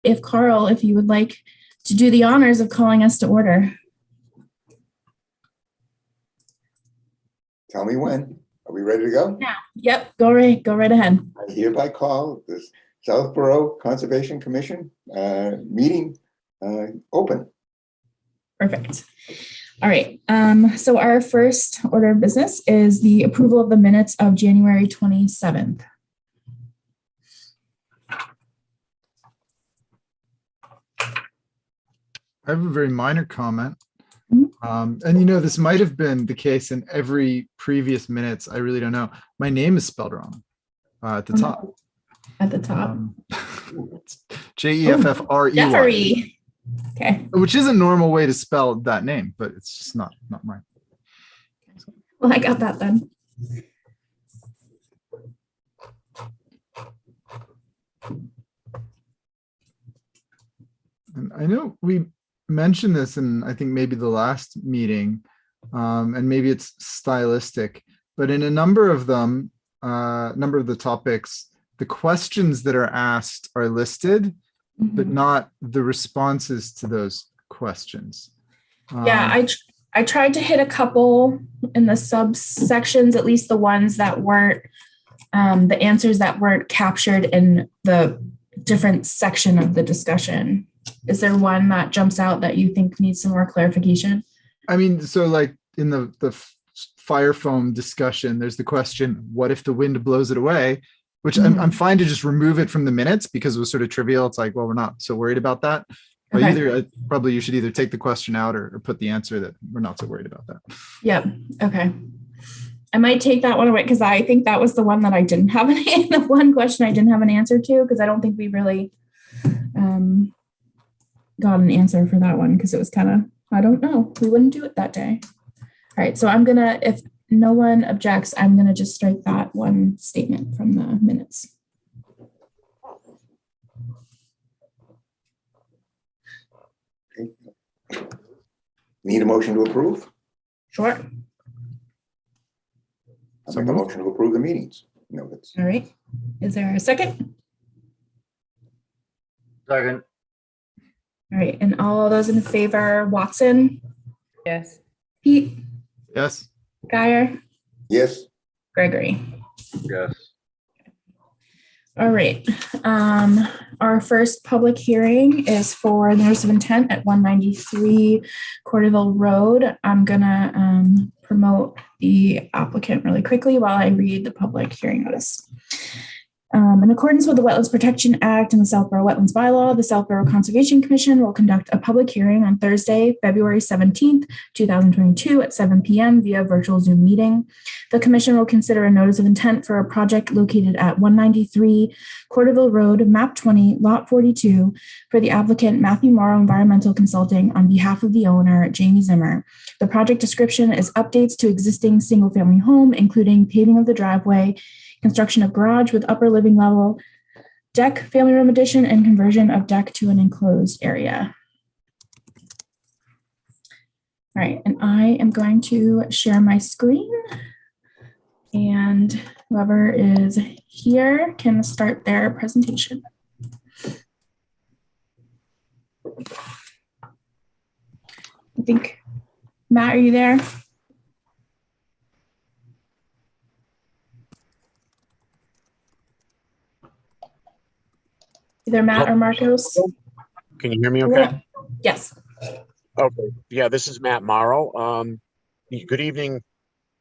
if Carl, if you would like to do the honors of calling us to order. Tell me when. Are we ready to go? Yeah. Yep. Go right ahead. I hereby call the Southborough Conservation Commission meeting open. Perfect. All right. So our first order of business is the approval of the minutes of January 27th. I have a very minor comment. And this might have been the case in every previous minutes. I really don't know. My name is spelled wrong at the top. At the top. Jeffrey. Jeffrey. Okay. Which is a normal way to spell that name, but it's just not mine. Well, I got that then. And I know we mentioned this in, I think, maybe the last meeting, and maybe it's stylistic, but in a number of them, number of the topics, the questions that are asked are listed, but not the responses to those questions. Yeah, I tried to hit a couple in the subsections, at least the ones that weren't, the answers that weren't captured in the different section of the discussion. Is there one that jumps out that you think needs some more clarification? I mean, so like in the fire foam discussion, there's the question, what if the wind blows it away? Which I'm fine to just remove it from the minutes because it was sort of trivial. It's like, well, we're not so worried about that. But probably you should either take the question out or put the answer that we're not so worried about that. Yep. Okay. I might take that one away because I think that was the one that I didn't have the one question I didn't have an answer to, because I don't think we really got an answer for that one because it was kind of, I don't know, we wouldn't do it that day. All right. So I'm going to, if no one objects, I'm going to just strike that one statement from the minutes. Okay. Need a motion to approve? Sure. I'll make a motion to approve the meetings. Notes. All right. Is there a second? Second. All right. And all those in favor, Watson? Yes. Pete? Yes. Geyer? Yes. Gregory? Yes. All right. Our first public hearing is for the notice of intent at 193 Corderville Road. I'm going to promote the applicant really quickly while I read the public hearing notice. In accordance with the Wetlands Protection Act and the Southborough Wetlands Bylaw, the Southborough Conservation Commission will conduct a public hearing on Thursday, February 17th, 2022 at 7 p.m. via virtual Zoom meeting. The commission will consider a notice of intent for a project located at 193 Corderville Road, map 20, lot 42, for the applicant Matthew Morrow Environmental Consulting on behalf of the owner, Jamie Zimmer. The project description is updates to existing single-family home, including paving of the driveway, construction of garage with upper living level, deck, family room addition, and conversion of deck to an enclosed area. All right, and I am going to share my screen, and whoever is here can start their presentation. I think, Matt, are you there? Either Matt or Marcos. Can you hear me okay? Yes. Okay. Yeah, this is Matt Morrow. Good evening,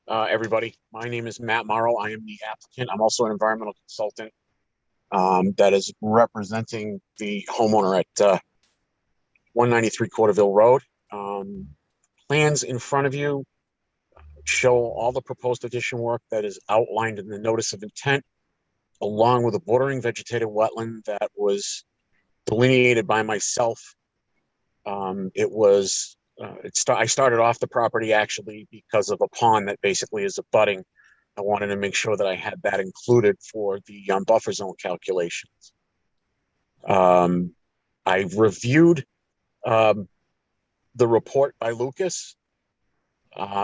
everybody. My name is Matt Morrow. I am the applicant. I'm also an environmental consultant that is representing the homeowner at 193 Corderville Road. Plans in front of you show all the proposed addition work that is outlined in the notice of intent, along with a bordering vegetated wetland that was delineated by myself. I started off the property actually because of a pond that basically is abutting. I wanted to make sure that I had that included for the buffer zone calculations. I reviewed the report by Lucas.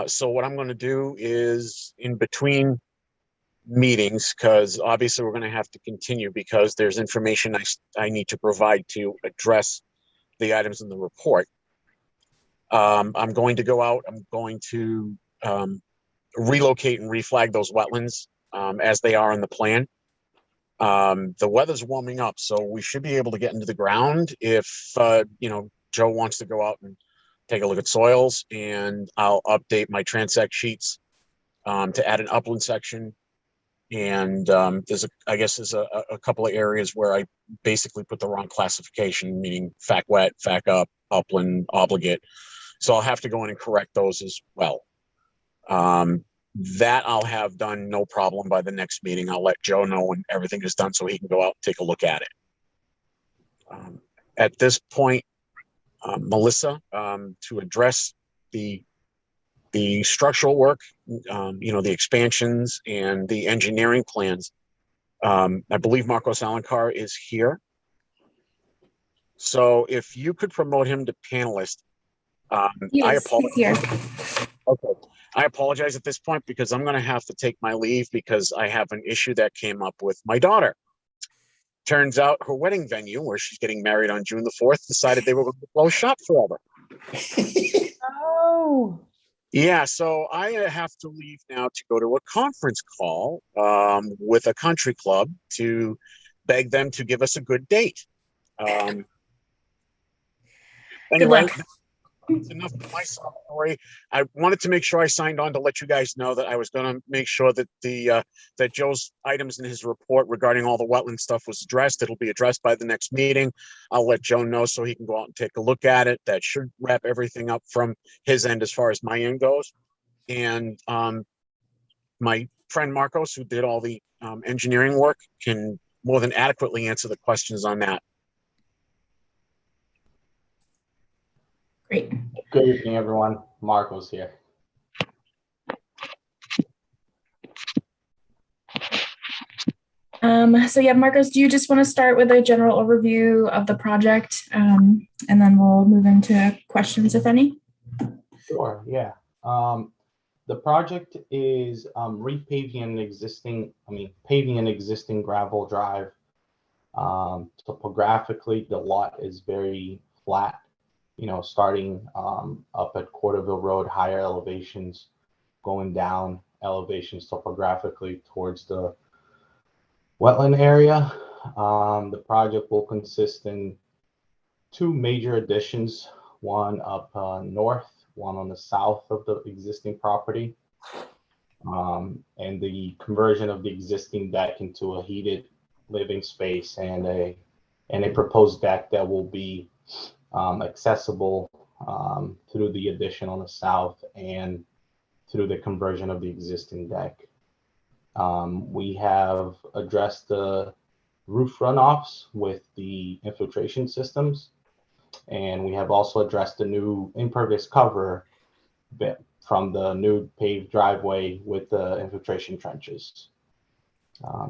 So what I'm going to do is, in between meetings, because obviously we're going to have to continue because there's information I need to provide to address the items in the report. I'm going to go out. I'm going to relocate and reflag those wetlands as they are in the plan. The weather's warming up, so we should be able to get into the ground if, Joe wants to go out and take a look at soils, and I'll update my transect sheets to add an upland section. And there's a couple of areas where I basically put the wrong classification, meaning fac wet, fac up, upland, obligate. So I'll have to go in and correct those as well. That I'll have done no problem by the next meeting. I'll let Joe know when everything is done so he can go out and take a look at it. At this point, Melissa, to address the structural work, the expansions and the engineering plans, I believe Marcos Alencar is here. So if you could promote him to panelist, I apologize. He's here. Okay. I apologize at this point because I'm going to have to take my leave because I have an issue that came up with my daughter. Turns out her wedding venue, where she's getting married on June the 4th, decided they were going to close shop forever. Oh. Yeah, so I have to leave now to go to a conference call with a country club to beg them to give us a good date. Good Anyway, luck. that's enough of my story. I wanted to make sure I signed on to let you guys know that I was going to make sure that that Joe's items in his report regarding all the wetland stuff was addressed. It'll be addressed by the next meeting. I'll let Joe know so he can go out and take a look at it. That should wrap everything up from his end as far as my end goes. And my friend Marcos, who did all the engineering work, can more than adequately answer the questions on that. Great. Good evening, everyone. Marco's here. So yeah, Marcos, do you just want to start with a general overview of the project, and then we'll move into questions, if any? Sure, yeah. The project is repaving an existing, paving an existing gravel drive. Topographically, the lot is very flat, starting up at Corderville Road, higher elevations, going down elevations topographically towards the wetland area. The project will consist in two major additions, one up north, one on the south of the existing property, and the conversion of the existing deck into a heated living space and a proposed deck that will be accessible through the addition on the south and through the conversion of the existing deck. We have addressed the roof runoffs with the infiltration systems, and we have also addressed the new impervious cover bit from the new paved driveway with the infiltration trenches.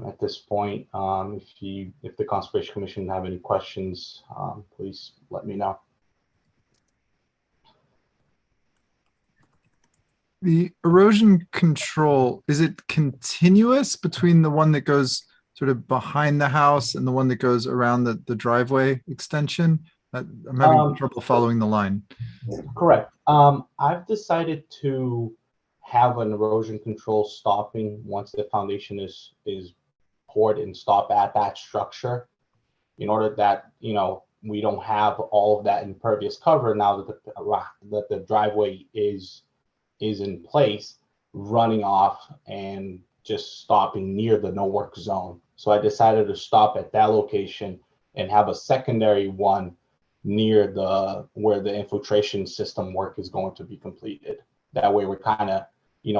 At this point, if the Conservation Commission have any questions, please let me know. The erosion control, is it continuous between the one that goes sort of behind the house and the one that goes around the driveway extension? I'm having trouble following the line. Correct. I've decided to have an erosion control stopping once the foundation is poured and stop at that structure, in order that we don't have all of that impervious cover now that the driveway is in place, running off and just stopping near the no work zone. So I decided to stop at that location and have a secondary one near where the infiltration system work is going to be completed. That way we're kind of,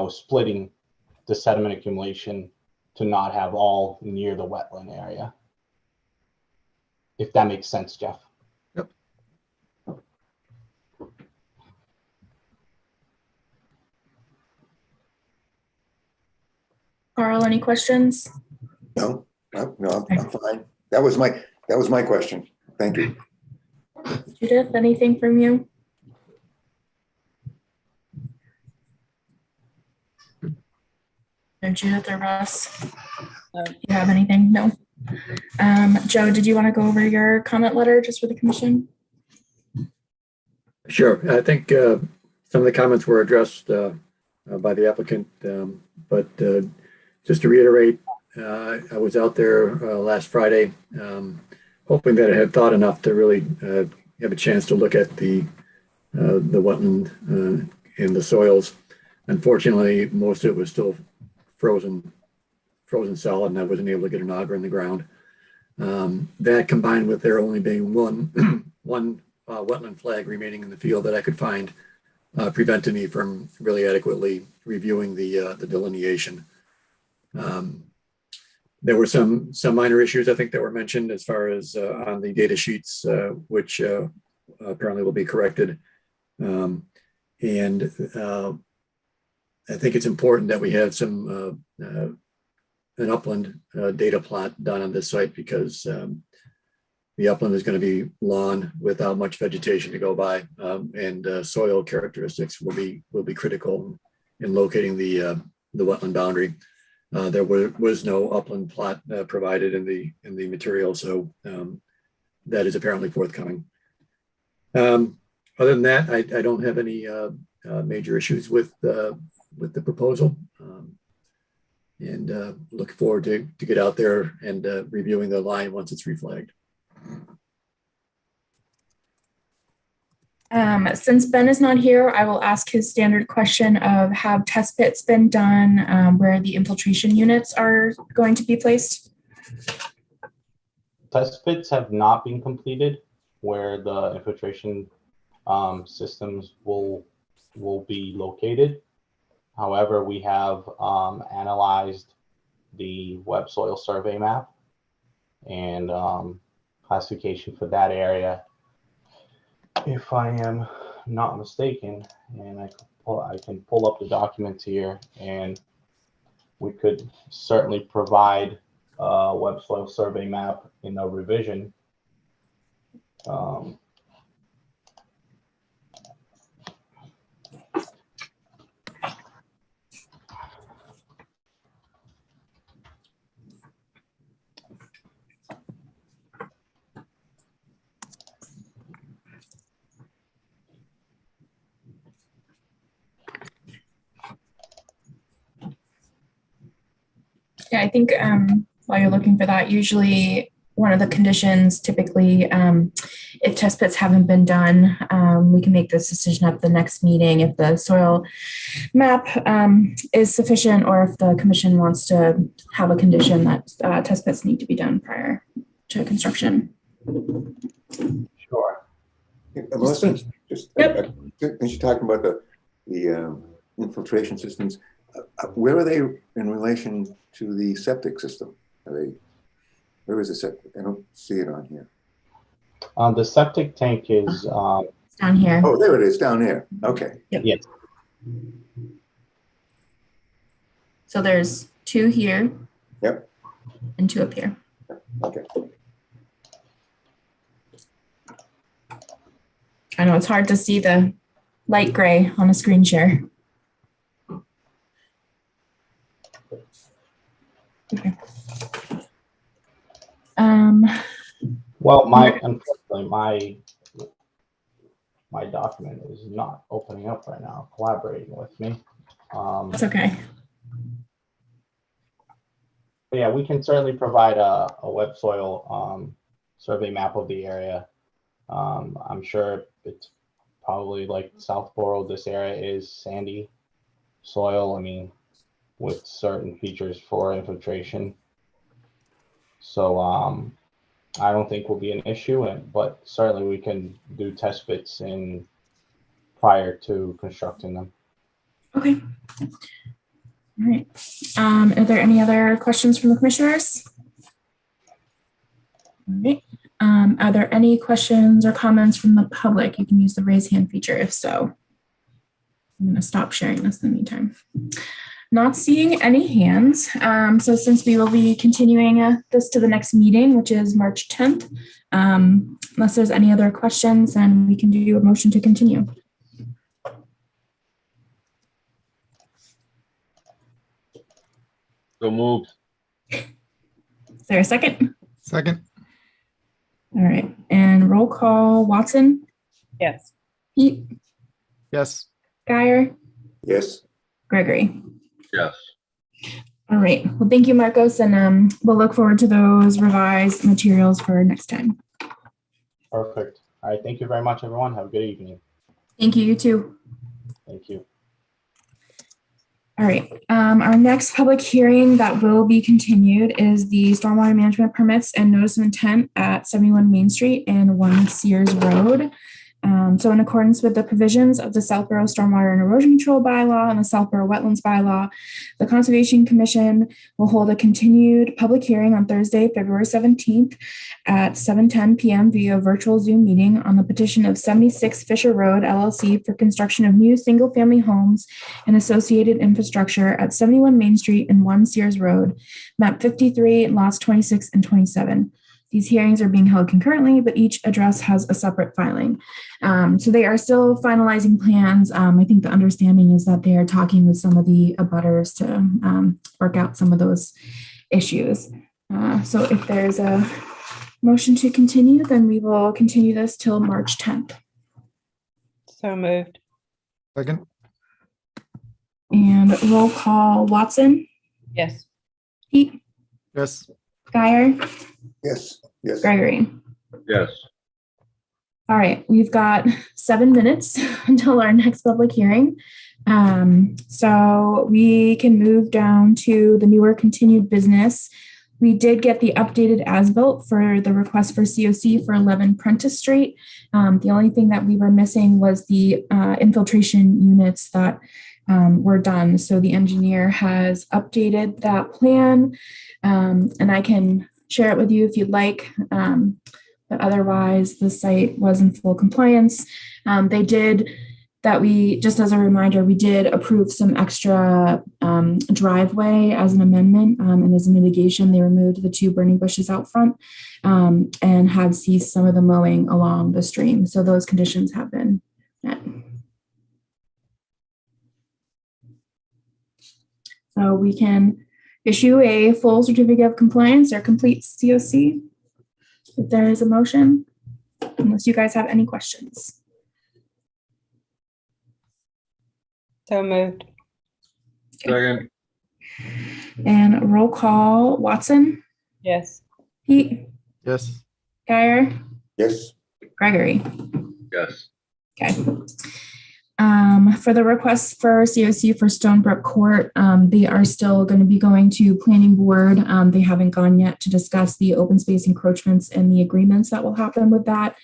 splitting the sediment accumulation to not have all near the wetland area. If that makes sense, Jeff. Yep. Carl, any questions? No, I'm fine. That was my question. Thank you. Judith, anything from you? Judith or Russ, do you have anything? No. Joe, did you want to go over your comment letter just for the commission? Sure. I think some of the comments were addressed by the applicant, but just to reiterate, I was out there last Friday, hoping that I had thought enough to really have a chance to look at the wetland and the soils. Unfortunately, most of it was still frozen solid, and I wasn't able to get an auger in the ground. That combined with there only being one wetland flag remaining in the field that I could find prevented me from really adequately reviewing the delineation. There were some minor issues I think that were mentioned as far as on the data sheets, which apparently will be corrected. I think it's important that we have some an upland data plot done on this site, because the upland is going to be lawn without much vegetation to go by, and soil characteristics will be critical in locating the wetland boundary. There was no upland plot provided in the material, so that is apparently forthcoming. Other than that, I don't have any major issues with the proposal, and look forward to get out there and reviewing the line once it's reflagged. Since Ben is not here, I will ask his standard question of have test pits been done where the infiltration units are going to be placed? Test pits have not been completed where the infiltration systems will be located. However, we have analyzed the web soil survey map and classification for that area. If I am not mistaken, and I can pull up the documents here, and we could certainly provide a web soil survey map in a revision. Yeah, I think while you're looking for that, usually one of the conditions, typically, if test pits haven't been done, we can make this decision at the next meeting if the soil map is sufficient, or if the commission wants to have a condition that test pits need to be done prior to construction. Sure. Melissa, just Yep. since you're talking about the infiltration systems, where are they in relation to the septic system? Where is the septic? I don't see it on here. The septic tank is It's down here. Oh, there it is, down there. Okay. Yep. yes. So there's 2 here. Yep. And 2 up here. Okay. I know it's hard to see the light gray on a screen share. Okay. Well, unfortunately, my document is not opening up right now, collaborating with me. That's okay. But yeah, we can certainly provide a web soil survey map of the area. I'm sure it's probably like Southborough. This area is sandy soil. I mean, with certain features for infiltration. So I don't think will be an issue, but certainly we can do test bits in prior to constructing them. Okay. All right. Are there any other questions from the commissioners? All right. Are there any questions or comments from the public? You can use the raise hand feature if so. I'm going to stop sharing this in the meantime. Not seeing any hands. So since we will be continuing this to the next meeting, which is March 10th, unless there's any other questions, then we can do a motion to continue. So moved. Is there a second? Second. All right. And roll call, Watson, Yes. Pete, Yes. Guyer, Yes. Gregory. Yes. All right. Well, thank you, Marcos, and we'll look forward to those revised materials for next time. Perfect. All right. Thank you very much, everyone. Have a good evening. Thank you, you too. Thank you. All right. Our next public hearing that will be continued is the stormwater management permits and notice of intent at 71 Main Street and 1 Sears Road. So in accordance with the provisions of the Southborough Stormwater and Erosion Control Bylaw and the Southborough Wetlands Bylaw, the Conservation Commission will hold a continued public hearing on Thursday, February 17th at 7:10 p.m. via virtual Zoom meeting on the petition of 76 Fisher Road LLC for construction of new single-family homes and associated infrastructure at 71 Main Street and 1 Sears Road, map 53, lots 26 and 27. These hearings are being held concurrently, but each address has a separate filing. So they are still finalizing plans. I think the understanding is that they are talking with some of the abutters to work out some of those issues. So if there's a motion to continue, then we will continue this till March 10th. So moved. Second. And roll call, Watson, Yes. Pete, Yes. Guyer, Yes. Yes. Gregory. Yes. All right, we've got 7 minutes until our next public hearing. So we can move down to the newer continued business. We did get the updated as-built for the request for COC for 11 Prentice Street. The only thing that we were missing was the infiltration units that were done. So the engineer has updated that plan, and I can share it with you if you'd like. But otherwise, the site was in full compliance. They did that. Just as a reminder, we did approve some extra driveway as an amendment, and as a mitigation, they removed the 2 burning bushes out front and have ceased some of the mowing along the stream. So those conditions have been met. So we can issue a full certificate of compliance or complete COC if there is a motion, unless you guys have any questions. So moved. Second. And roll call, Watson, Yes. Pete, Yes. Guyer, Yes. Gregory. Yes. Okay. For the request for COC for Stonebrook Court, they are still going to be going to planning board. They haven't gone yet to discuss the open space encroachments and the agreements that will happen with that.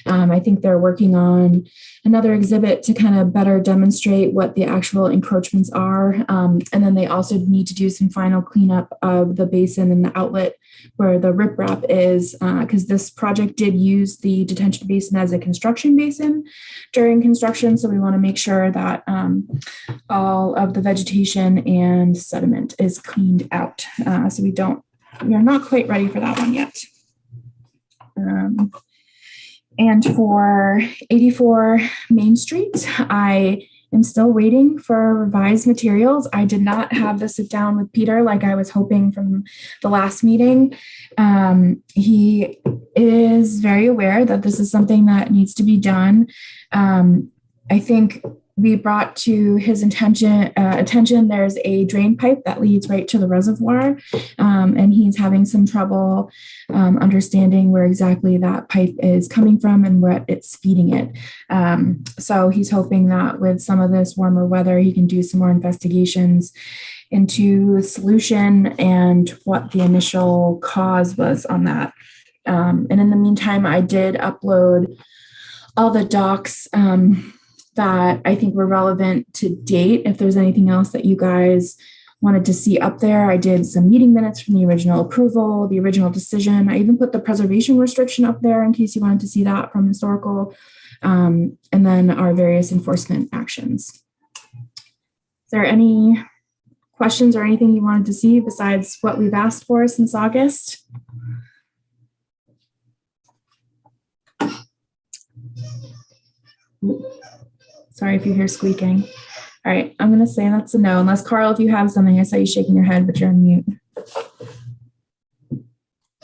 I think they're working on another exhibit to kind of better demonstrate what the actual encroachments are. And then they also need to do some final cleanup of the basin and the outlet where the riprap is, because this project did use the detention basin as a construction basin during construction. So we want to make sure that all of the vegetation and sediment is cleaned out. So we are not quite ready for that one yet. And for 84 Main Street, I am still waiting for revised materials. I did not have the sit down with Peter like I was hoping from the last meeting. He is very aware that this is something that needs to be done. I think we brought to his attention, there's a drain pipe that leads right to the reservoir, and he's having some trouble understanding where exactly that pipe is coming from and what it's feeding it. So he's hoping that with some of this warmer weather, he can do some more investigations into solution and what the initial cause was on that. And in the meantime, I did upload all the docs that I think were relevant to date. If there's anything else that you guys wanted to see up there, I did some meeting minutes from the original approval, the original decision. I even put the preservation restriction up there in case you wanted to see that from historical, and then our various enforcement actions. Is there any questions or anything you wanted to see besides what we've asked for since August? Sorry if you hear squeaking. All right, I'm going to say that's a no, unless Carl, if you have something, I saw you shaking your head, but you're on mute.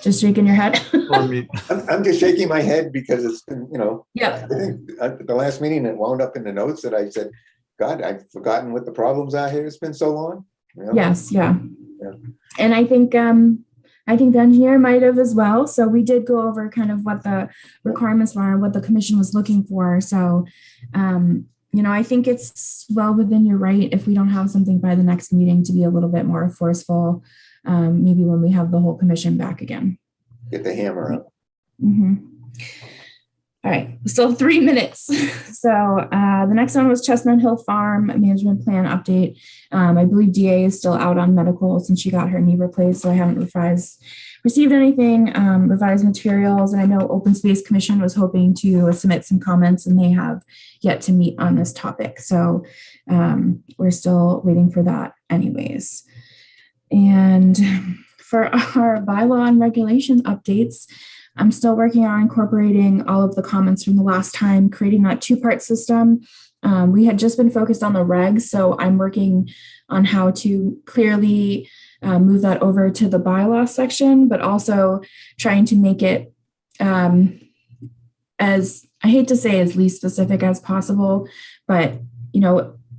Just shaking your head. On mute. I'm just shaking my head because it's been, Yep. I think at the last meeting it wound up in the notes that I said, God, I've forgotten what the problems are here. It's been so long. Yes. Yeah. Yeah. And I think the engineer might have as well. So we did go over kind of what the requirements were and what the commission was looking for. So, I think it's well within your right if we don't have something by the next meeting to be a little bit more forceful. Maybe when we have the whole commission back again. Get the hammer up. Mm-hmm. All right, still 3 minutes. So the next one was Chestnut Hill Farm management plan update. I believe DA is still out on medical since she got her knee replaced, so I haven't received anything, revised materials. And I know Open Space Commission was hoping to submit some comments, and they have yet to meet on this topic. So we're still waiting for that anyways. And for our bylaw and regulation updates, I'm still working on incorporating all of the comments from the last time, creating that two-part system. We had just been focused on the regs, so I'm working on how to clearly move that over to the bylaw section, but also trying to make it as, I hate to say, as least specific as possible, but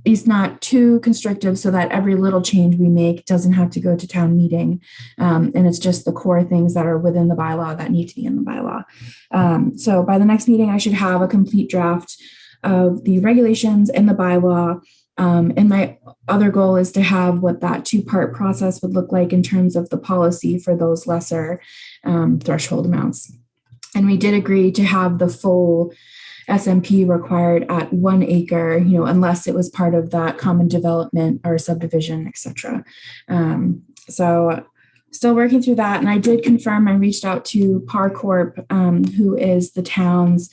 it's not too constrictive so that every little change we make doesn't have to go to town meeting. And it's just the core things that are within the bylaw that need to be in the bylaw. So by the next meeting, I should have a complete draft of the regulations and the bylaw. And my other goal is to have what that two-part process would look like in terms of the policy for those lesser threshold amounts. And we did agree to have the full SMP required at 1 acre, unless it was part of that common development or subdivision, et cetera. So still working through that. And I did confirm, I reached out to Par Corp, who is the town's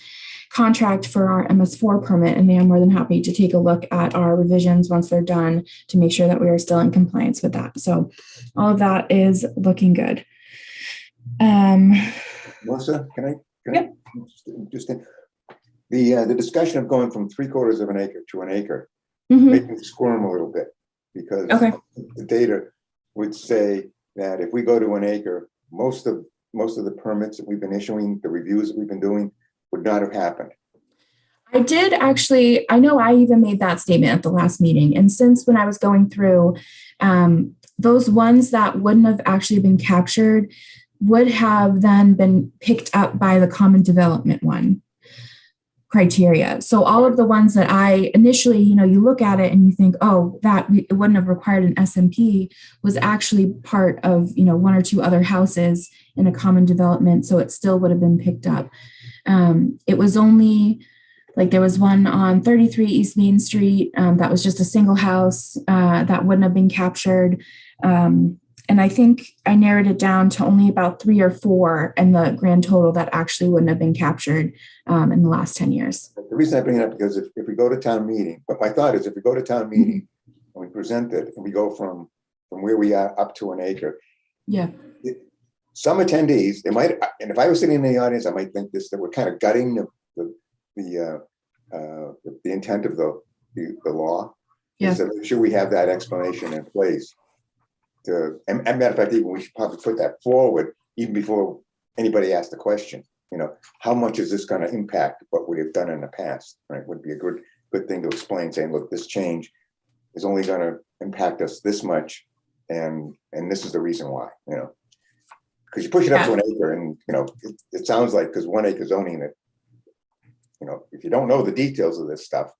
contract for our MS4 permit, and they are more than happy to take a look at our revisions once they're done to make sure that we are still in compliance with that. So all of that is looking good. Melissa, can I just the discussion of going from 3/4 of an acre to an acre made me squirm a little bit, because the data would say that if we go to an acre, most of the permits that we've been issuing, the reviews that we've been doing, would not have happened. I did actually, I know I even made that statement at the last meeting. And since when I was going through, those ones that wouldn't have actually been captured would have then been picked up by the common development one criteria. So all of the ones that I initially, you look at it and you think, oh, it wouldn't have required an SMP, was actually part of, 1 or 2 other houses in a common development. So it still would have been picked up. It was only like there was one on 33 East Main Street that was just a single house that wouldn't have been captured. And I think I narrowed it down to only about 3 or 4 and the grand total that actually wouldn't have been captured in the last 10 years. The reason I bring it up, because if we go to town meeting, but my thought is if we go to town meeting and we present it and we go from where we are up to an acre. Yeah. Some attendees, they might, and if I was sitting in the audience, I might think that we're kind of gutting the intent of the law. Yeah. So make sure we have that explanation in place. And matter of fact, even we should probably put that forward even before anybody asks the question. How much is this going to impact what we have done in the past? Right, would be a good thing to explain. Saying, look, this change is only going to impact us this much, and this is the reason why. Because you push it up to an acre, and it sounds like because 1 acre zoning that. If you don't know the details of this stuff,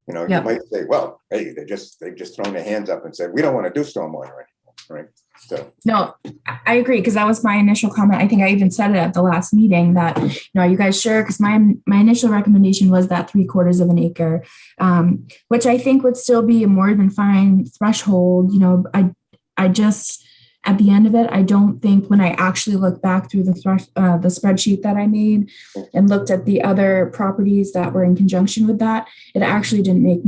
you might say, well, hey, they've just thrown their hands up and said we don't want to do stormwater anymore. Right. So no, I agree, because that was my initial comment. I think I even said it at the last meeting that, are you guys sure? Because my initial recommendation was that 3/4 of an acre, which I think would still be a more than fine threshold. I just, at the end of it, I don't think when I actually look back through the spreadsheet that I made and looked at the other properties that were in conjunction with that, it actually didn't make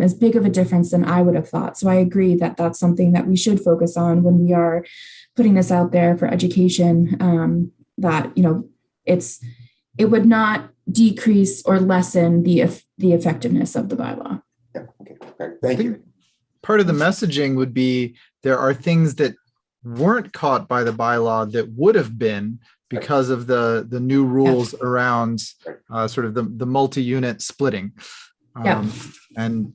as big of a difference than I would have thought. So I agree that that's something that we should focus on when we are putting this out there for education, that, it would not decrease or lessen the effectiveness of the bylaw. yeah, okay, Okay, thank think you. part of the messaging would be there are things that weren't caught by the bylaw that would have been because of the new rules around sort of the multi-unit splitting. Yeah. And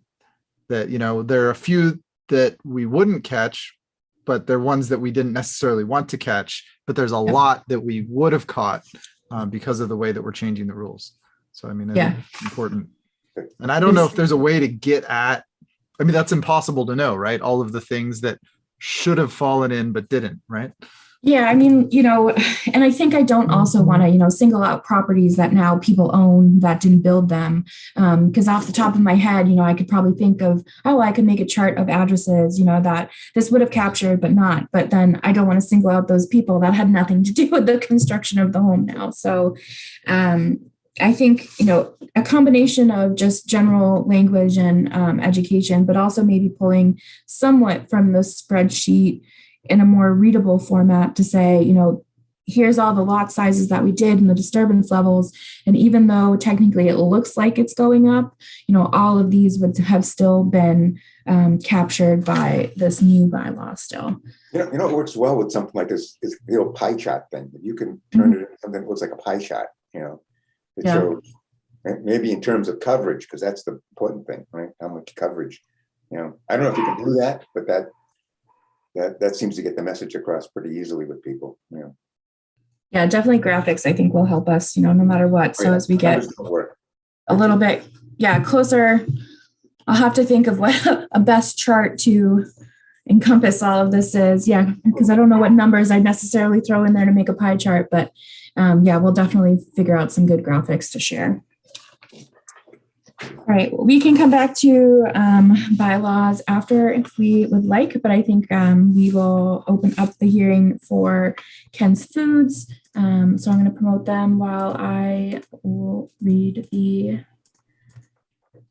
that, there are a few that we wouldn't catch, but they're ones that we didn't necessarily want to catch, but there's a lot that we would have caught because of the way that we're changing the rules. So, I mean, I think it's important. And I don't know if there's a way to get at, I mean, that's impossible to know, right? All of the things that should have fallen in, but didn't, right? Yeah, I mean, and I think I don't also want to, single out properties that now people own that didn't build them. Because off the top of my head, I could probably think of, I could make a chart of addresses, that this would have captured, but not. But then I don't want to single out those people that had nothing to do with the construction of the home now. So I think, a combination of just general language and education, but also maybe pulling somewhat from the spreadsheet in a more readable format to say, here's all the lot sizes that we did and the disturbance levels. And even though technically it looks like it's going up, all of these would have still been captured by this new bylaw still. It works well with something like this is the old pie chart thing. You can turn it into something that looks like a pie chart, it shows maybe in terms of coverage, because that's the important thing, right? How much coverage, I don't know if you can do that, but that seems to get the message across pretty easily with people. Yeah, definitely graphics, I think, will help us, no matter what. So as we get a little bit, closer, I'll have to think of what a best chart to encompass all of this is. Yeah, because I don't know what numbers I'd necessarily throw in there to make a pie chart, but we'll definitely figure out some good graphics to share. All right, well, we can come back to bylaws after if we would like, but I think we will open up the hearing for Ken's Foods. So I'm going to promote them while I will read the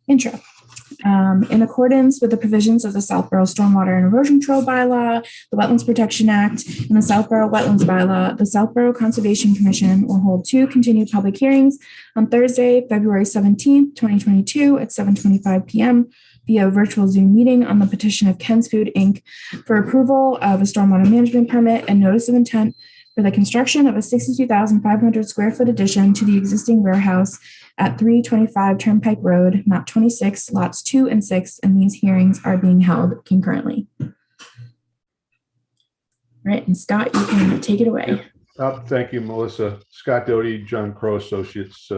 intro. In accordance with the provisions of the Southborough Stormwater and Erosion Control Bylaw, the Wetlands Protection Act, and the Southborough Wetlands Bylaw, the Southborough Conservation Commission will hold 2 continued public hearings on Thursday, February 17th, 2022 at 7:25 p.m. via virtual Zoom meeting on the petition of Ken's Food, Inc. for approval of a stormwater management permit and notice of intent for the construction of a 62,500 square foot addition to the existing warehouse at 325 Turnpike Road, map 26, lots 2 and 6, and these hearings are being held concurrently. All right, and Scott, you can take it away. Thank you, Melissa. Scott Doty, John Crow Associates.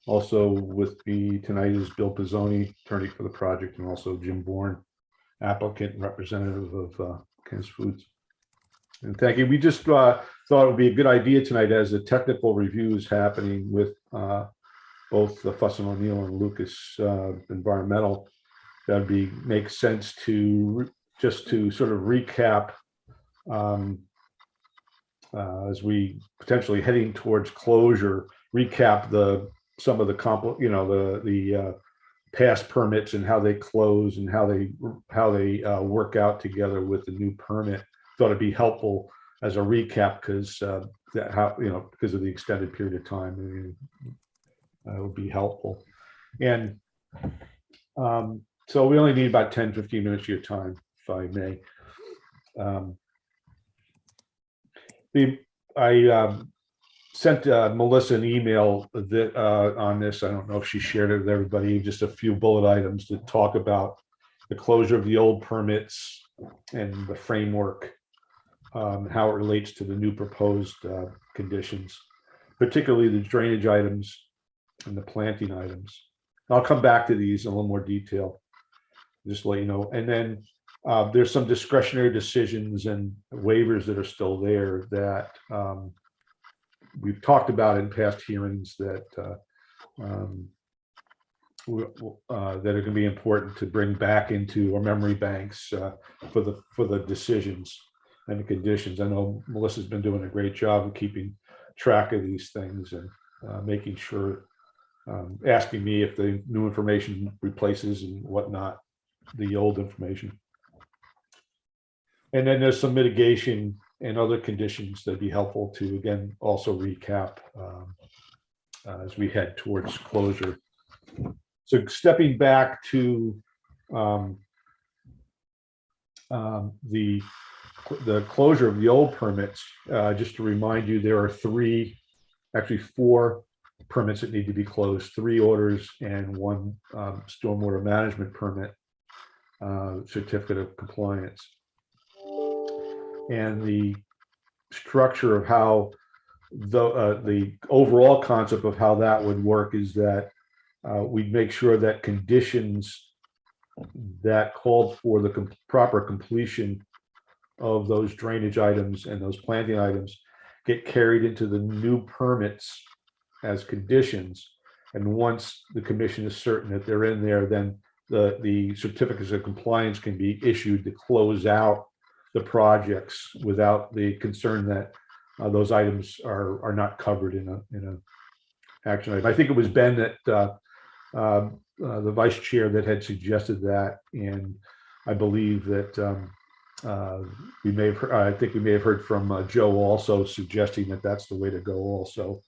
Also with me tonight is Bill Pizzoni, attorney for the project, and also Jim Bourne, applicant and representative of Ken's Foods. And thank you. We just thought it would be a good idea tonight, as a technical review is happening with both the Fuss & O'Neill and Lucas Environmental. That'd make sense to just to sort of recap as we potentially heading towards closure. Recap some of the past permits and how they close and how they work out together with the new permit. Thought it'd be helpful as a recap because because of the extended period of time, it would be helpful. And so we only need about 10-15 minutes of your time, if I may. I sent Melissa an email on this. I don't know if she shared it with everybody, just a few bullet items to talk about the closure of the old permits and the framework, how it relates to the new proposed conditions, particularly the drainage items and the planting items. I'll come back to these in a little more detail, just to let you know. And then there's some discretionary decisions and waivers that are still there that we've talked about in past hearings that are going to be important to bring back into our memory banks for the decisions and the conditions. I know Melissa's been doing a great job of keeping track of these things and making sure, asking me if the new information replaces and whatnot the old information. And then there's some mitigation and other conditions that'd be helpful to, again, also recap as we head towards closure. So stepping back to the closure of the old permits, just to remind you, there are actually four permits that need to be closed, 3 orders and 1 stormwater management permit, certificate of compliance. And the structure of how the overall concept of how that would work is that we'd make sure that conditions that called for the proper completion of those drainage items and those planting items get carried into the new permits as conditions. And once the commission is certain that they're in there, then the certificates of compliance can be issued to close out the projects without the concern that those items are not covered in a action item. I think it was Ben that the vice chair that had suggested that, and I believe that we may have. I think we may have heard from Joe also suggesting that that's the way to go. Also,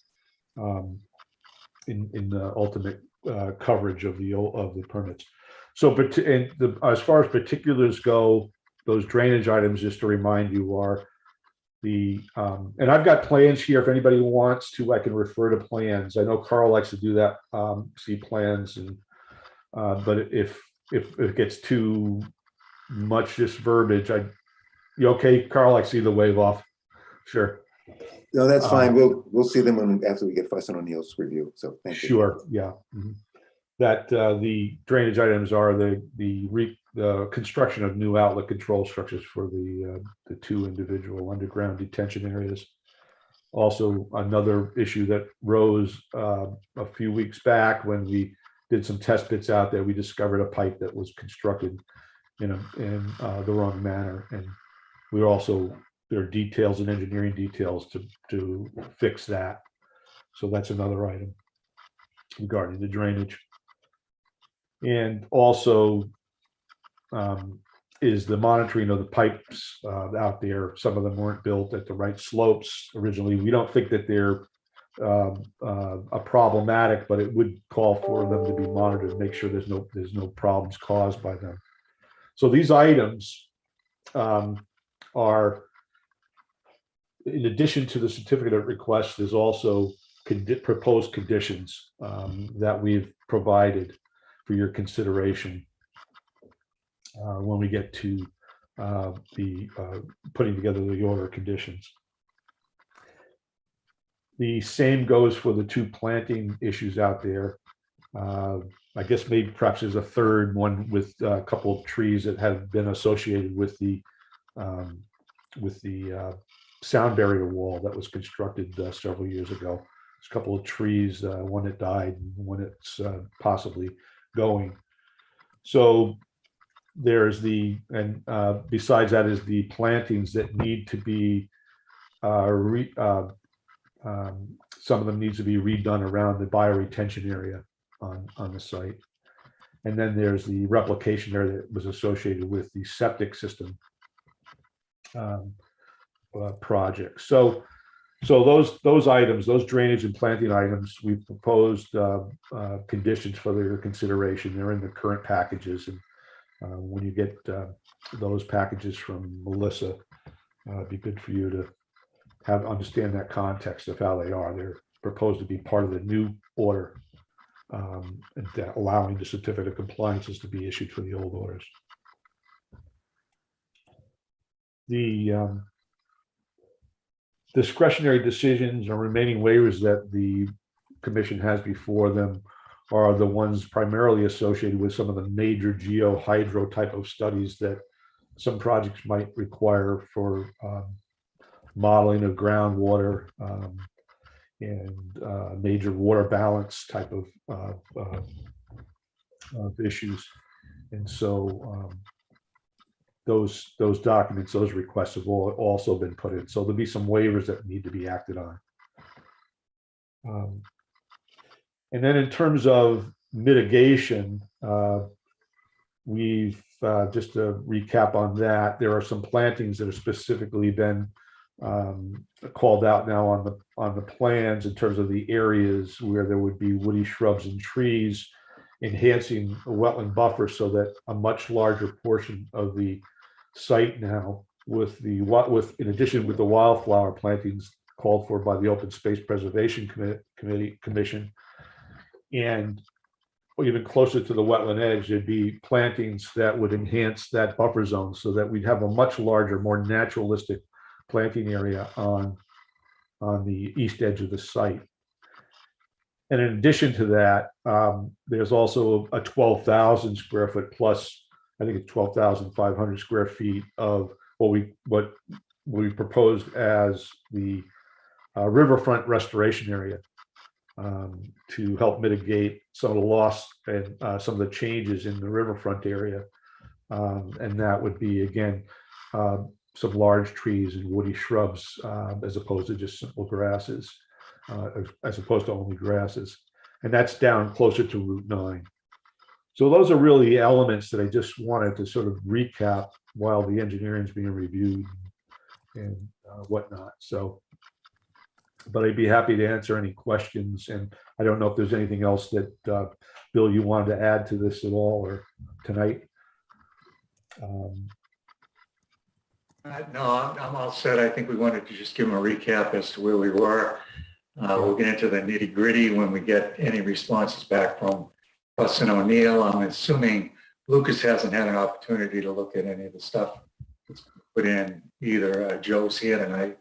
in the ultimate coverage of the permits. So, but as far as particulars go, those drainage items, just to remind you, are the and I've got plans here. If anybody wants to, I can refer to plans. I know Carl likes to do that, see plans, and but if it gets too much just verbiage, you okay, Carl? I see the wave off. Sure. No, that's fine. We'll see them after we get Fuss and O'Neill's review. So thank you. Sure. Yeah. Mm-hmm. That the drainage items are the construction of new outlet control structures for the 2 individual underground detention areas. Also, another issue that rose a few weeks back when we did some test bits out there, we discovered a pipe that was constructed in the wrong manner, and we also, there are details and engineering details to fix that. So that's another item regarding the drainage. And also is the monitoring of the pipes out there. Some of them weren't built at the right slopes originally. We don't think that they're a problematic, but it would call for them to be monitored to make sure there's no problems caused by them. So these items are, in addition to the certificate of request, there's also proposed conditions that we've provided for your consideration when we get to the putting together the order of conditions. The same goes for the 2 planting issues out there. I guess maybe perhaps there's a third one with a couple of trees that have been associated with the sound barrier wall that was constructed several years ago. There's a couple of trees, one that died and one that's possibly going. So there's besides that is the plantings that need to be some of them needs to be redone around the bioretention area on the site. And then there's the replication area that was associated with the septic system project. So those items, those drainage and planting items, we've proposed conditions for their consideration. They're in the current packages, and when you get those packages from Melissa, it'd be good for you to understand that context of how they are. They're proposed to be part of the new order, and allowing the certificate of compliances to be issued for the old orders. The discretionary decisions or remaining waivers that the commission has before them are the ones primarily associated with some of the major geohydro type of studies that some projects might require for modeling of groundwater and major water balance type of issues. And so those documents, those requests have also been put in. So there'll be some waivers that need to be acted on. And then in terms of mitigation, we've just to recap on that, there are some plantings that have specifically been called out now on the plans in terms of the areas where there would be woody shrubs and trees enhancing a wetland buffer so that a much larger portion of the site now with in addition with the wildflower plantings called for by the Open Space Preservation Commission, and even closer to the wetland edge, there'd be plantings that would enhance that buffer zone so that we'd have a much larger, more naturalistic planting area on the east edge of the site. And in addition to that, there's also a 12,000 square foot plus, I think it's 12,500 square feet of what we proposed as the Riverfront Restoration area to help mitigate some of the loss and some of the changes in the riverfront area. And that would be, again, some large trees and woody shrubs as opposed to just simple grasses, as opposed to only grasses. And that's down closer to Route 9. So those are really the elements that I just wanted to sort of recap while the engineering is being reviewed and whatnot. So, but I'd be happy to answer any questions. And I don't know if there's anything else that, Bill, you wanted to add to this at all or tonight. No, I'm all set. I think we wanted to just give them a recap as to where we were. We'll get into the nitty gritty when we get any responses back from Fuss and O'Neill. I'm assuming Lucas hasn't had an opportunity to look at any of the stuff that's put in. Either Joe's here tonight.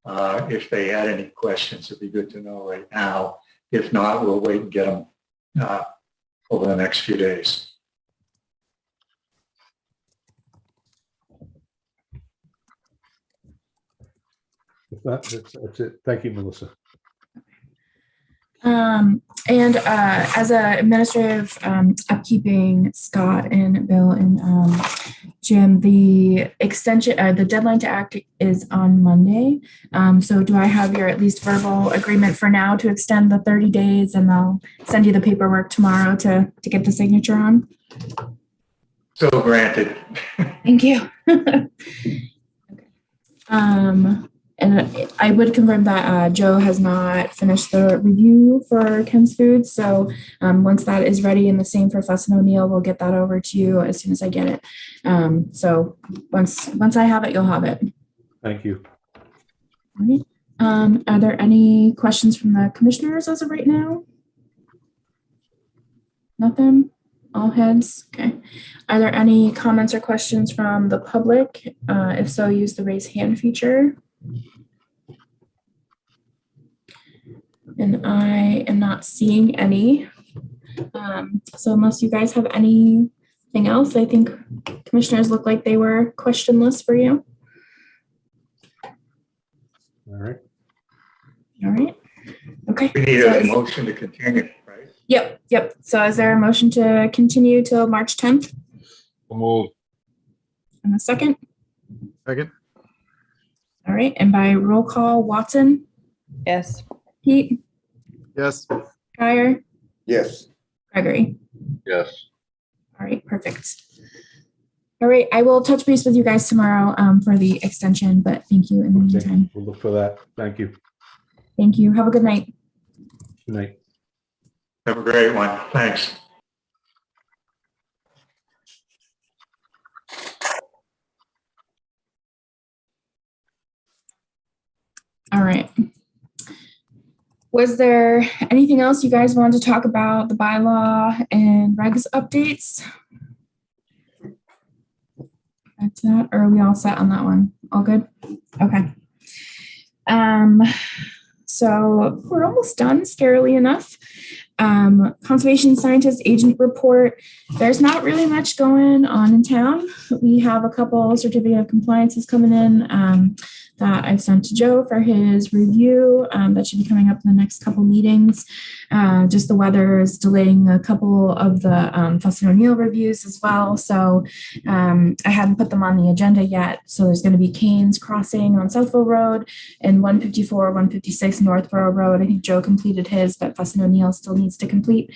If they had any questions, it'd be good to know right now. If not, we'll wait and get them over the next few days. That's it. Thank you, Melissa. And as a administrative upkeeping, Scott and Bill and Jim, the extension, the deadline to act is on Monday. So do I have your at least verbal agreement for now to extend the 30 days, and I'll send you the paperwork tomorrow to get the signature on? So granted. Thank you. And I would confirm that Joe has not finished the review for Ken's Foods. So once that is ready, and the same for Fuss and O'Neill, we'll get that over to you as soon as I get it. So once I have it, you'll have it. Thank you. All right. Are there any questions from the commissioners as of right now? Nothing? All heads? Okay. Are there any comments or questions from the public? If so, use the raise hand feature. And I am not seeing any. So unless you guys have anything else, I think commissioners look like they were questionless for you. All right. All right. Okay. We need a motion to continue, right? Yep. So is there a motion to continue till March 10th? We'll move. And a second? Second. All right. And by roll call, Watson, Yes. Pete, Yes. Kyer, Yes. Gregory. Yes. All right. Perfect. All right. I will touch base with you guys tomorrow for the extension, but thank you in the Okay. meantime. We'll look for that. Thank you. Thank you. Have a good night. Good night. Have a great one. Thanks. All right. Was there anything else you guys wanted to talk about the bylaw and regs updates? That's that, or are we all set on that one? All good? Okay. So we're almost done, scarily enough. Conservation Scientist Agent Report. There's not really much going on in town. We have a couple certificate of compliances coming in that I've sent to Joe for his review. That should be coming up in the next couple meetings. Just the weather is delaying a couple of the Fuss and O'Neill reviews as well. So I hadn't put them on the agenda yet. So there's going to be Canes Crossing on Southville Road and 154, 156 Northborough Road. I think Joe completed his, but Fuss and O'Neill still needs to complete.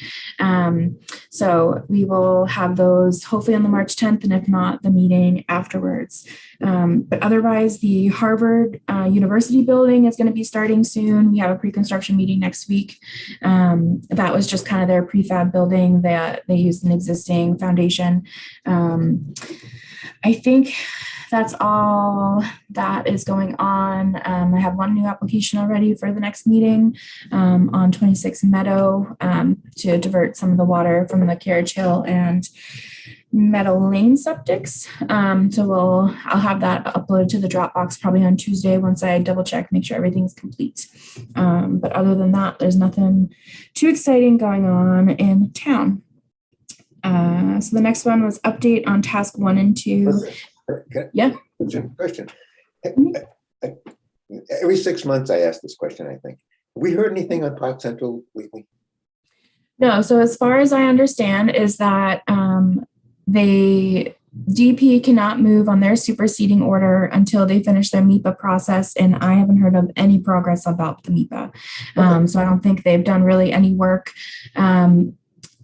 So we will have those hopefully on the March 10th, and if not, the meeting afterwards. But otherwise, the Harvard University building is going to be starting soon. We have a pre-construction meeting next week. That was just kind of their prefab building that they used an existing foundation. I think that's all that is going on. I have one new application already for the next meeting on 26 Meadow to divert some of the water from the Carriage Hill and Meadow Lane septics. So I'll have that uploaded to the Dropbox probably on Tuesday once I double check, make sure everything's complete. But other than that, there's nothing too exciting going on in town. So the next one was update on task 1 and 2. Yeah. Question. Every 6 months I ask this question, I think. Have we heard anything on Park Central lately? No, so as far as I understand is that DP cannot move on their superseding order until they finish their MIPA process, and I haven't heard of any progress about the MIPA. So I don't think they've done really any work.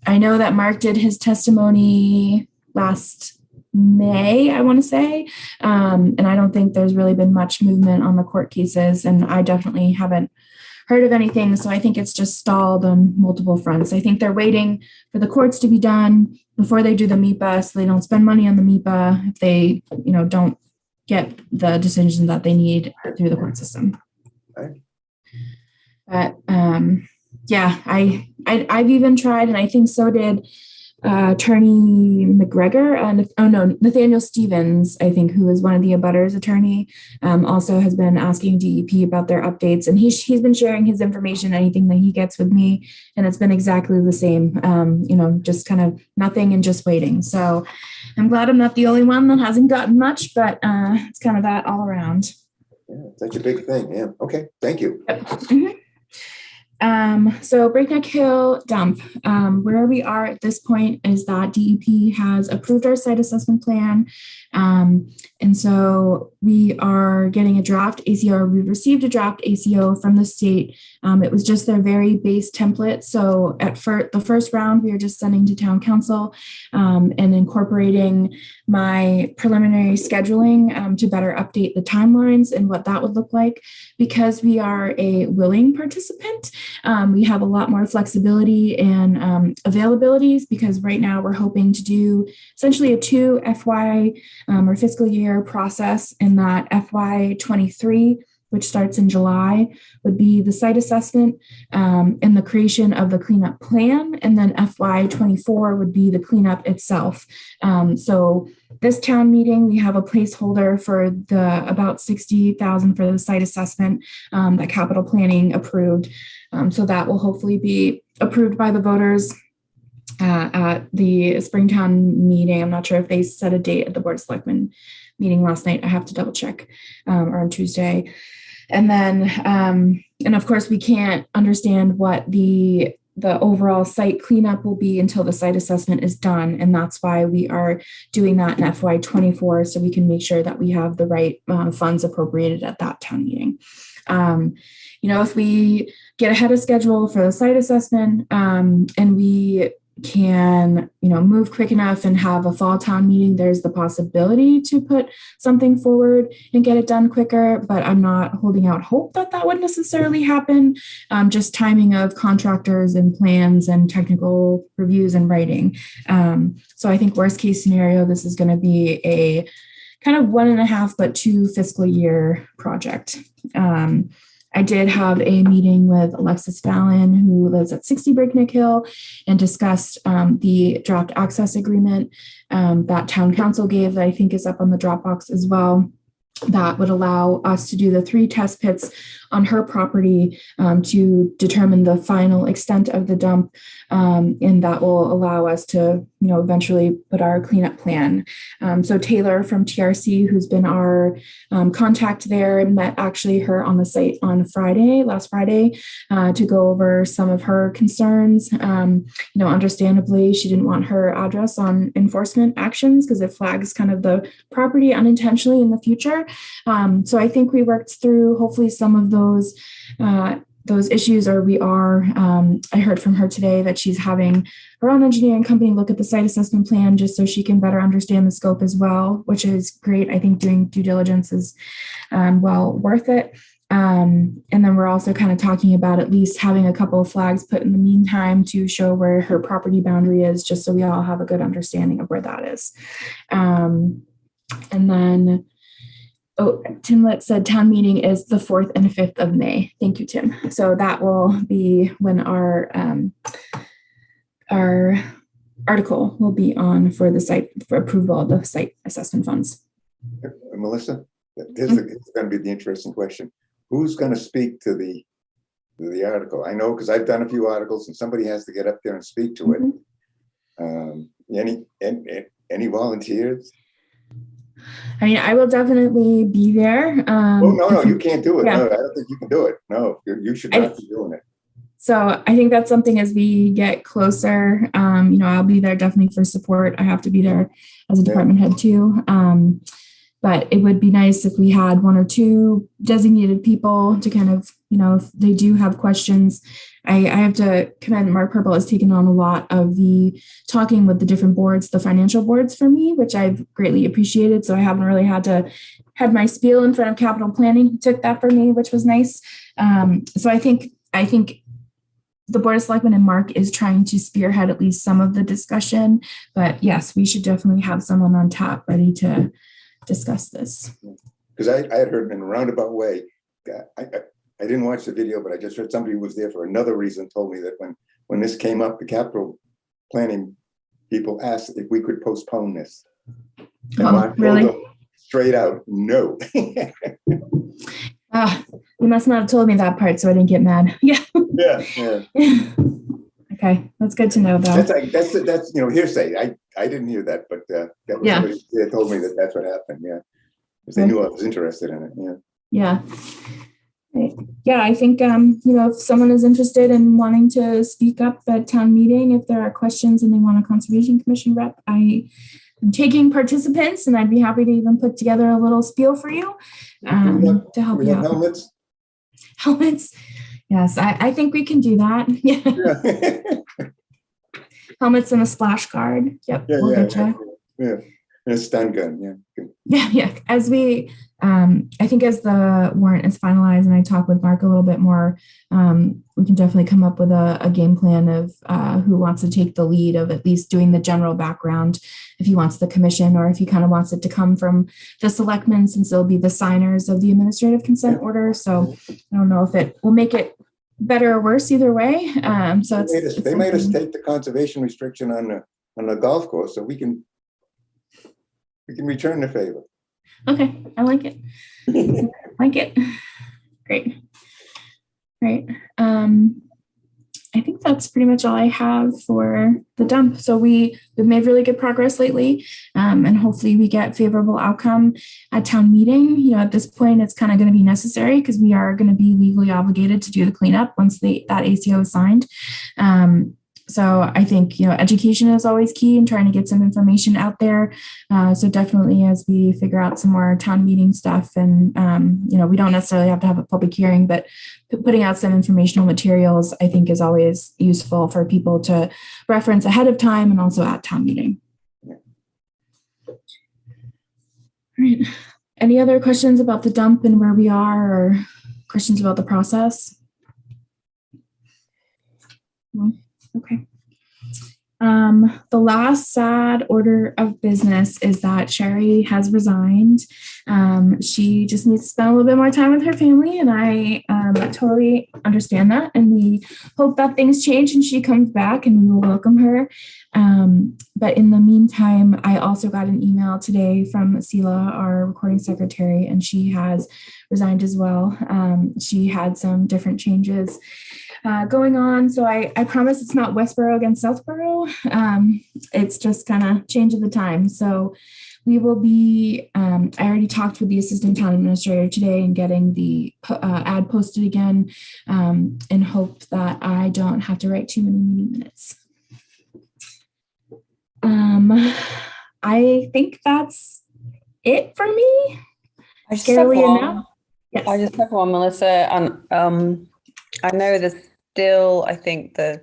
I know that Mark did his testimony last May, I want to say, and I don't think there's really been much movement on the court cases, and I definitely haven't heard of anything. So I think it's just stalled on multiple fronts. I think they're waiting for the courts to be done before they do the MIPA, so they don't spend money on the MIPA if they, don't get the decisions that they need through the court system. Right. But yeah, I've even tried, and I think so did Attorney McGregor, Nathaniel Stevens, I think, who is one of the abutters attorney, also has been asking DEP about their updates, and he's been sharing his information, anything that he gets with me, and it's been exactly the same, just kind of nothing and just waiting. So I'm glad I'm not the only one that hasn't gotten much, but it's kind of that all around. Yeah, such a big thing. Yeah. Okay. Thank you. Yep. Mm-hmm. So Breakneck Hill dump, where we are at this point is that DEP has approved our site assessment plan. And so we are getting a draft ACO. We received a draft ACO from the state. It was just their very base template. So at the first round, we are just sending to town council and incorporating my preliminary scheduling to better update the timelines and what that would look like. Because we are a willing participant, we have a lot more flexibility and availabilities, because right now we're hoping to do essentially a 2 FY or fiscal year process, in that FY 23, which starts in July, would be the site assessment and the creation of the cleanup plan. And then FY 24 would be the cleanup itself. So this town meeting, we have a placeholder for the about $60,000 for the site assessment that capital planning approved. So that will hopefully be approved by the voters at the Springtown meeting. I'm not sure if they set a date at the Board of Selectmen meeting last night. I have to double check, or on Tuesday. And then, and of course, we can't understand what the overall site cleanup will be until the site assessment is done. And that's why we are doing that in FY 24, so we can make sure that we have the right funds appropriated at that town meeting. If we get ahead of schedule for the site assessment and we can, move quick enough and have a fall town meeting, there's the possibility to put something forward and get it done quicker, but I'm not holding out hope that that would necessarily happen. Just timing of contractors and plans and technical reviews and writing. So I think worst case scenario, this is going to be a kind of 1.5, but 2 fiscal year project. I did have a meeting with Alexis Fallon, who lives at 60 Breakneck Hill, and discussed the draft access agreement that town council gave, that I think is up on the Dropbox as well. That would allow us to do the 3 test pits on her property to determine the final extent of the dump. And that will allow us to, eventually put our cleanup plan. So Taylor from TRC, who's been our contact there, met actually her on the site on last Friday, to go over some of her concerns. Understandably, she didn't want her address on enforcement actions because it flags kind of the property unintentionally in the future. So I think we worked through hopefully some of those those issues, or we are, I heard from her today that she's having her own engineering company look at the site assessment plan just so she can better understand the scope as well, which is great. I think doing due diligence is well worth it. And then we're also kind of talking about at least having a couple of flags put in the meantime to show where her property boundary is, just so we all have a good understanding of where that is. And then, oh, Timlet said town meeting is the 4th and 5th of May. Thank you, Tim. So that will be when our article will be on for the site for approval of the site assessment funds. Melissa, this is going to be the interesting question. Who's going to speak to the article? I know because I've done a few articles, and somebody has to get up there and speak to it. Any volunteers? I mean, I will definitely be there. No, you can't do it. Yeah. No, I don't think you can do it. No, you should not be doing it. So I think that's something as we get closer, I'll be there definitely for support. I have to be there as a department head too. But it would be nice if we had 1 or 2 designated people to kind of, if they do have questions. I have to commend Mark Purple has taken on a lot of the talking with the different boards, the financial boards for me, which I've greatly appreciated. So I haven't really had my spiel in front of capital planning. He took that for me, which was nice. So I think the Board of Selectmen and Mark is trying to spearhead at least some of the discussion. But yes, we should definitely have someone on tap ready to discuss this. Because I had heard in a roundabout way, I didn't watch the video, but I just heard somebody who was there for another reason told me that when this came up, the capital planning people asked if we could postpone this. And Mark really? told them straight out, no. You must not have told me that part, so I didn't get mad. Yeah. Okay, that's good to know, though. That's hearsay. I didn't hear that, but that was somebody that told me that's what happened. Yeah, because they knew I was interested in it. Yeah. Right. Yeah, I think if someone is interested in wanting to speak up at town meeting, if there are questions and they want a conservation commission rep, I am taking participants, and I'd be happy to even put together a little spiel for you to help you out. Helmets. Yes, I think we can do that. Yeah. Helmets and a splash guard. Yep. We'll get you. Yeah. And a stun gun. Yeah. Yeah. As we, I think as the warrant is finalized and I talk with Mark a little bit more, we can definitely come up with a game plan of who wants to take the lead of at least doing the general background, if he wants the commission or if he kind of wants it to come from the selectmen, since they'll be the signers of the administrative consent order. So I don't know if it will make it better or worse either way. So they made us take the conservation restriction on the golf course, so we can return the favor. Okay, I like it. Like it. Great. Right. I think that's pretty much all I have for the dump. So we've made really good progress lately, and hopefully we get favorable outcome at town meeting. At this point, it's kind of going to be necessary because we are going to be legally obligated to do the cleanup once that ACO is signed. So I think, education is always key in trying to get some information out there. So definitely as we figure out some more town meeting stuff and, we don't necessarily have to have a public hearing, but putting out some informational materials, I think is always useful for people to reference ahead of time and also at town meeting. All right. Any other questions about the dump and where we are, or questions about the process? No? Okay. The last sad order of business is that Sherry has resigned. She just needs to spend a little bit more time with her family, and I totally understand that. And we hope that things change and she comes back, and we will welcome her. But in the meantime, I also got an email today from Sela, our recording secretary, and she has resigned as well. She had some different changes going on. So I promise it's not Westboro against Southboro. It's just kind of change of the time. So we will be, I already talked with the assistant town administrator today and getting the ad posted again, in hope that I don't have to write too many meeting minutes. I think that's it for me. I just have Scarily one. enough. Yes. I just have one, Melissa, and I know there's still, I think, the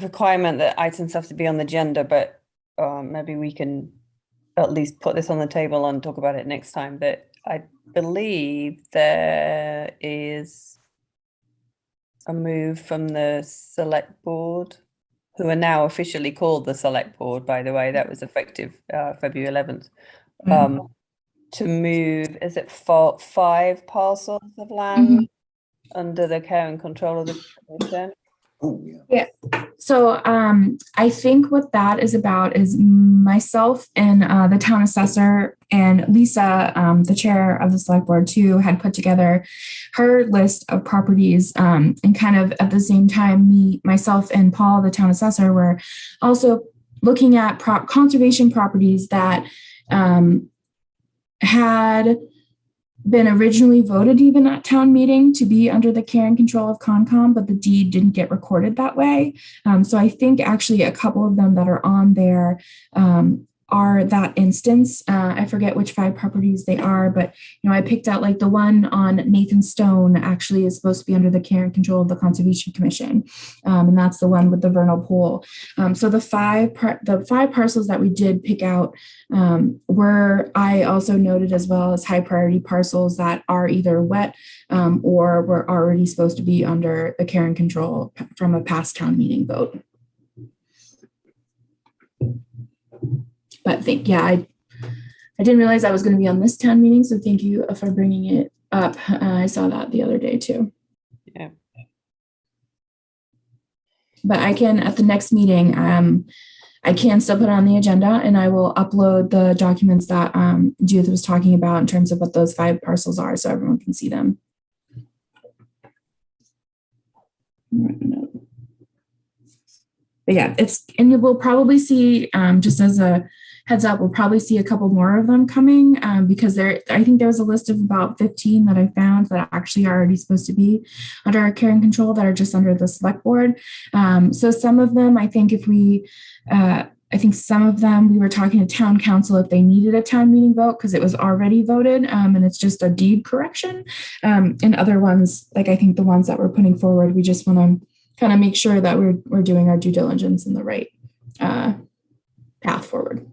requirement that items have to be on the agenda, but maybe we can at least put this on the table and talk about it next time. But I believe there is a move from the select board, who are now officially called the select board, by the way. That was effective February 11th. To move, is it for 5 parcels of land under the care and control of the commission? Oh, yeah. So I think what that is about is myself and the town assessor and Lisa, the chair of the select board too, had put together her list of properties, and kind of at the same time, myself and Paul, the town assessor, were also looking at conservation properties that had been originally voted even at town meeting to be under the care and control of Concom, but the deed didn't get recorded that way. So I think actually a couple of them that are on there are that instance. I forget which 5 properties they are, but I picked out like the one on Nathan Stone actually is supposed to be under the care and control of the Conservation Commission, and that's the one with the vernal pool. So the 5 parcels that we did pick out were, I also noted, as well as high priority parcels that are either wet or were already supposed to be under the care and control from a past town meeting vote. But I didn't realize I was going to be on this town meeting, so thank you for bringing it up. I saw that the other day too. Yeah. But I can, at the next meeting, I can still put it on the agenda, and I will upload the documents that Judith was talking about in terms of what those 5 parcels are, so everyone can see them. But yeah, and we'll probably see, just as a heads up, we'll probably see a couple more of them coming because I think there was a list of about 15 that I found that actually are already supposed to be under our care and control that are just under the select board. So some of them, I think some of them we were talking to town council if they needed a town meeting vote because it was already voted and it's just a deed correction. And other ones, like I think the ones that we're putting forward, we just want to kind of make sure that we're doing our due diligence in the right path forward.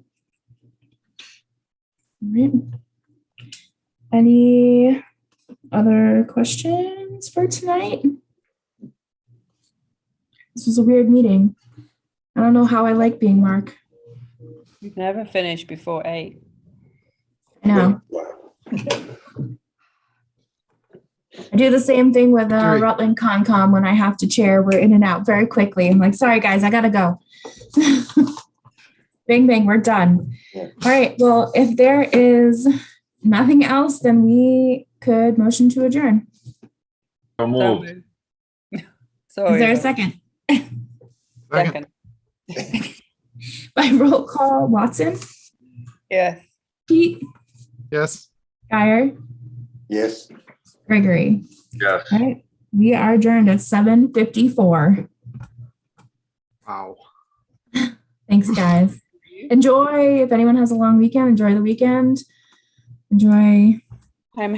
All right. Any other questions for tonight? This was a weird meeting. I don't know how I like being Mark. We've never finished before 8. I know. I do the same thing with Rutland Concom when I have to chair. We're in and out very quickly. I'm like, sorry guys, I gotta go. Bing, bang, we're done. Yeah. All right, well, if there is nothing else, then we could motion to adjourn. So moved. Sorry. Is there a second? Second. By roll call, Watson, Yes. Pete, Yes. Geyer, Yes. Gregory. Yes. All right, we are adjourned at 7:54. Wow. Thanks, guys. Enjoy. If anyone has a long weekend, enjoy the weekend. Enjoy